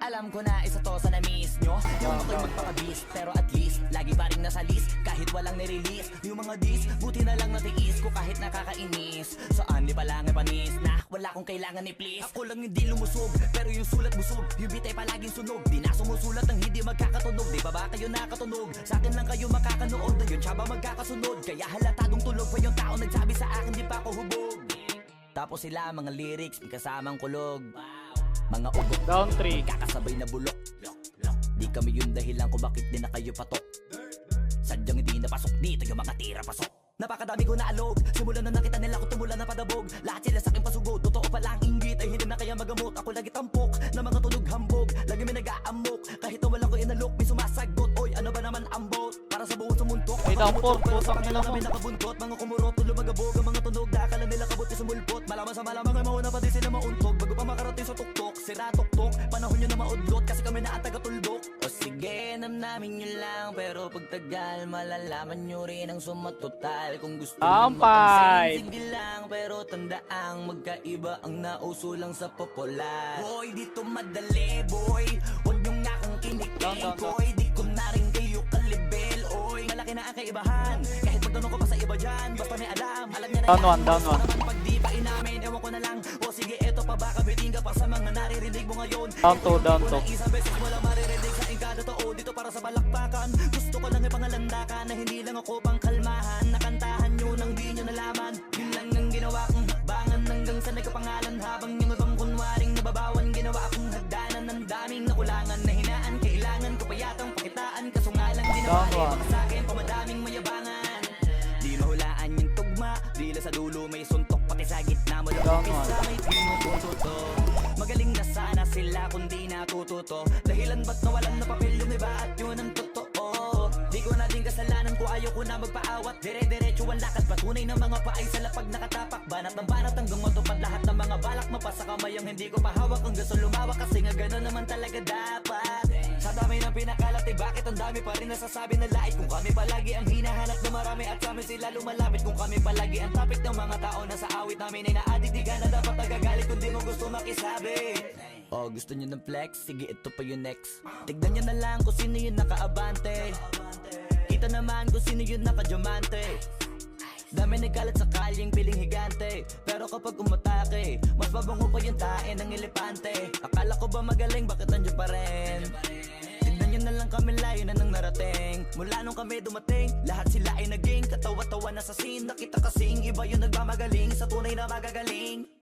Alam ko na isa to sa na-miss nyo. Yung ako'y magpakabis, pero at least lagi pa rin nasa list, kahit walang nirelease. Yung mga dis, buti na lang natiis ko kahit nakakainis. Saan di pa lang ay panis na wala kong kailangan ni please. Ako lang hindi lumusog, pero yung sulat busog. Yung bitay palaging sunog, di na sumusulat ng hindi magkakatunog. Di ba ba kayo nakatunog? Sa akin lang kayo makakanood, na yun siya ba magkakasunod? Kaya halatadong tulog pa yung tao nagsabi sa akin di pa ako hubog. Tapos sila mga lyrics, may kasamang kulog. Mga ugok, Down 3. kakasabay na bulok. Di kami yung dahilan kung bakit di na kayo patok. Sadyang hindi napasok dito yung mga tira pasok. Napakadami ko na alog, simulan na nakita nila ko tumulan na padabog. Lahat sila sa akin pasugod, totoo pala ang inggit ay hindi na kaya magamot. Ako lagi tampok, na mga tunog hambog. Lagi may nag-aamok, kahit na wala ko inalok. May sumasagot, oy ano ba naman ang bot? Para sa buong sumuntok, May tampok, sa putang kanila ina mo. kami nakabuntot. Mga kumurot, tulo magabog, ang mga tunog na akala nila kabot sa mulpot. Malaman sa malamang ay mauna pa din sila mauntog. Bago pa makarating sa tuktok, sira tuktok. Panahon nyo na maudlot, kasi kami na ang taga-tuldok. O sige, namnamin nyo lang, pero pagtagal malalaman nyo rin ang sumatotal. Kung gusto nyo Ampay! mapansin, sige lang, pero tandaang magkaiba ang nauso lang sa popular. Boy, dito madali, boy. Huwag nyo nga akong kinikilig, boy. Di ko na rin kayo kalibel, oy. Malaki na ang kaibahan, kahit magtanong ko pa sa iba dyan. Basta may alam, alam niya na Down yan. one, down one. Naman pag di pa inamin, ewan ko na lang. O sige, eto pa baka biting ka pa sa mga naririnig mo ngayon. Down 2, down 2. Isang beses mo lang maririnig sa engkada to. Dito para sa balakpakan, gusto ko lang ipangalandakan na hindi lang ako pang kalmahan. Nakantahan nyo nang di nyo nalaman. Yun lang ang ginawa kong hakbangan hanggang sa nagkapangalan. Habang yung ibang kunwaring nababawan, ginawa akong hagdanan ng daming nakulangan na hinaan. Kailangan ko pa yatang pakitaan, kaso nga lang ginawa Down one. baka sa akin pamadaming mayabangan. Di mahulaan yung tugma, dila sa dulo may suntok, pati sa gitna mo lang Down umpisa one. may pinututo. Magaling na sana sila kung di natututo. Dahilan ba't nawalan na papel yung iba at yun ang totoo. Di ko na din kasalanan ko, ayaw ko na magpaawat. Dire-diretso ang lakad, patunay ng mga paay sa lapag nakatapak. Banat ng banat hanggang matupad lahat ng mga balak. Mapasa kamay ang hindi ko pahawak hanggang sa lumawak. Kasi nga gano'n naman talaga dapat. Sa dami ng pinakalat eh bakit ang dami pa rin nasasabi na lait. Kung kami palagi ang hinahanap na marami at sa amin sila lumalapit. Kung kami palagi ang topic ng mga tao na sa awit namin ay naaditigan na dapat nagagalit kung di mo gusto makisabi. Oh, gusto nyo ng flex? Sige, ito pa yung next. Tignan nyo na lang kung sino yung nakaabante. Kita naman kung sino yung nakadiamante. Dami nagkalat sa kalyeng piling higante. Pero kapag umatake, mas babango pa yung tae ng elepante. Akala ko ba magaling, bakit nandiyan pa rin? Tignan nyo na lang kami, layo na nang narating. Mula nung kami dumating, lahat sila ay naging katawa-tawa na sa scene. Nakita kasing iba yung nagmamagaling sa tunay na magagaling.